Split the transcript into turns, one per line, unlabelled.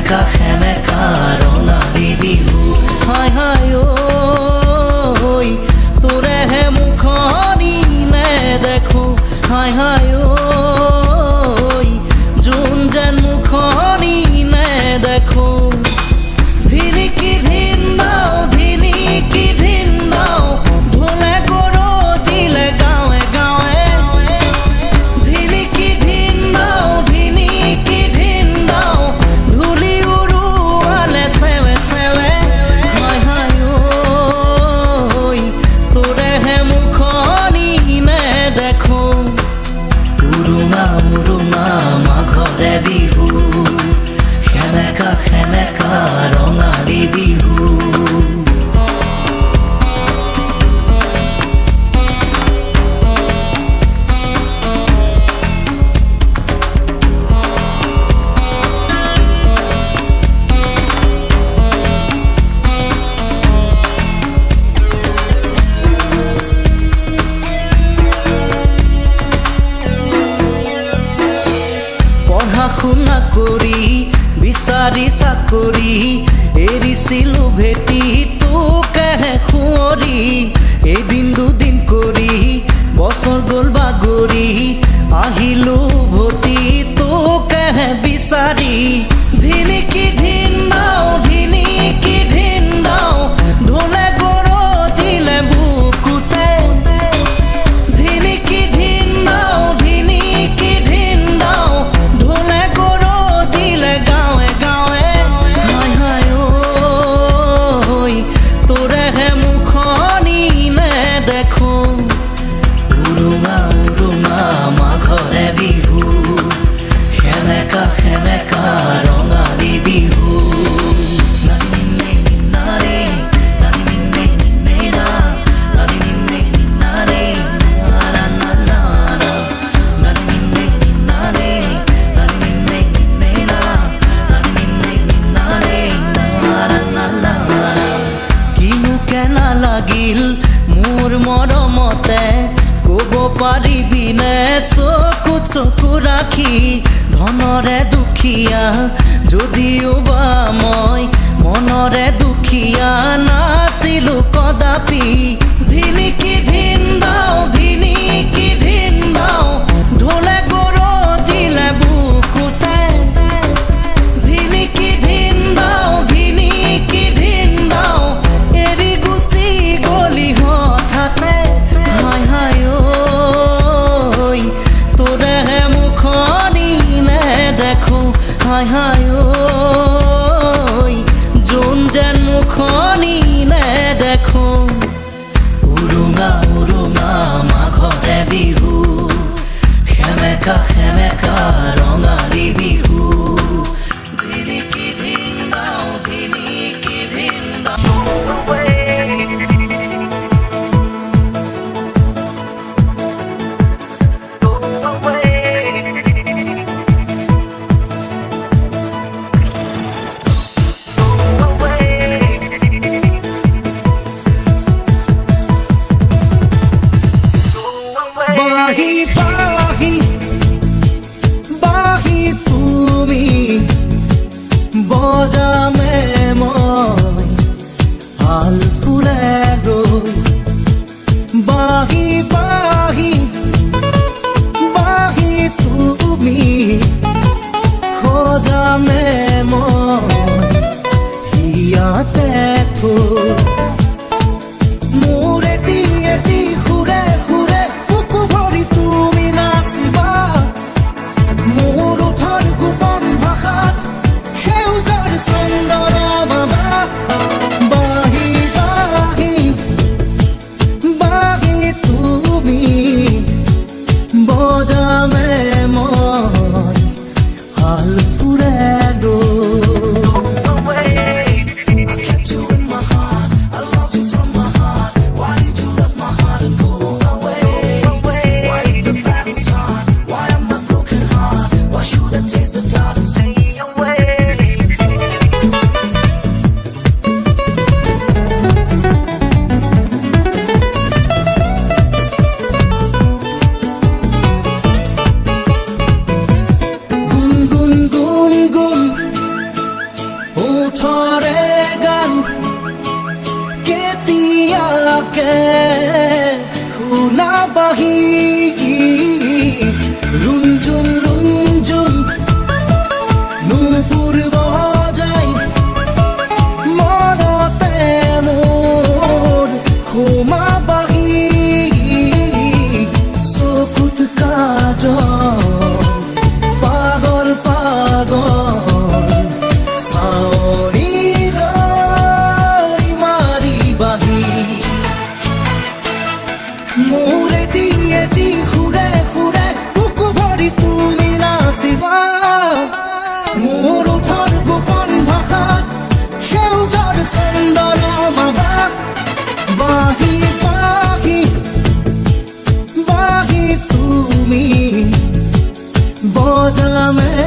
সেমেকা ৰঙালী বিহু হাই হাই ঐ তোৰেহে মুখনি নেদেখো হাই হাই ঐ যোন যেন মুখনি নেদেখো ধিনিকি ধিন দাও ধিনিকি ধিন দাও ঢোলে গৰজিলে গাঁৱে গাঁৱে ধিনিকি ধিন দাও ধিনিকি ধিন দাও ধূলি উৰুৱালে চেৱে চেৱে হাই হাই ঐ তোৰেহে মুখনি নেদেখো উৰুঙা উৰুঙা মাঘৰে বিহু সেমেকা সেমেকা ৰঙালী বিহু পঢ়া-শুনা কৰি বিচাৰি চাকৰি এৰিছিলো ভেটি তোকেহে সুঁৱৰি এদিন দুদিন কৰি বছৰ গ'ল বাগৰি আহিলো ভতি তোকেহে বিচাৰি ধিনিকি ধিন দাও ধিনিকি ধিন দাও ঢোলে গৰজিলে বুকুতে ধিনিকি ধিন দাও ধিনিকি ধিন দাও ঢোলে গৰজিলে গাঁৱে গাঁৱে হাই হাই ঐ তোৰেহে মুখনি নেদেখো উৰুঙা উৰুঙা মাঘৰে বিহু সেমেকা সেমেকা ৰঙালী বিহু লাগিল মোৰ মৰমতে ক'ব পাৰিবিনে চকু চকু ৰাখি ধনৰে দুখীয়া যদিও বা মই মনৰে দুখীয়া নাছিলো কদাপি ধিনিকি ধিন দাও ধিনিকি ধিন দাও ঢোলে গৰজিলে বুকুতে ধিনিকি ধিন দাও ধিনিকি ধিন দাও এৰি গুচি গলি হঠাতে হাই হাই ঐ তোৰেহে মুখনি নেদেখো হাই হাই ঐ যোন যেন মুখনি নেদেখো উৰুঙা উৰুঙা মাঘৰে বিহু নামে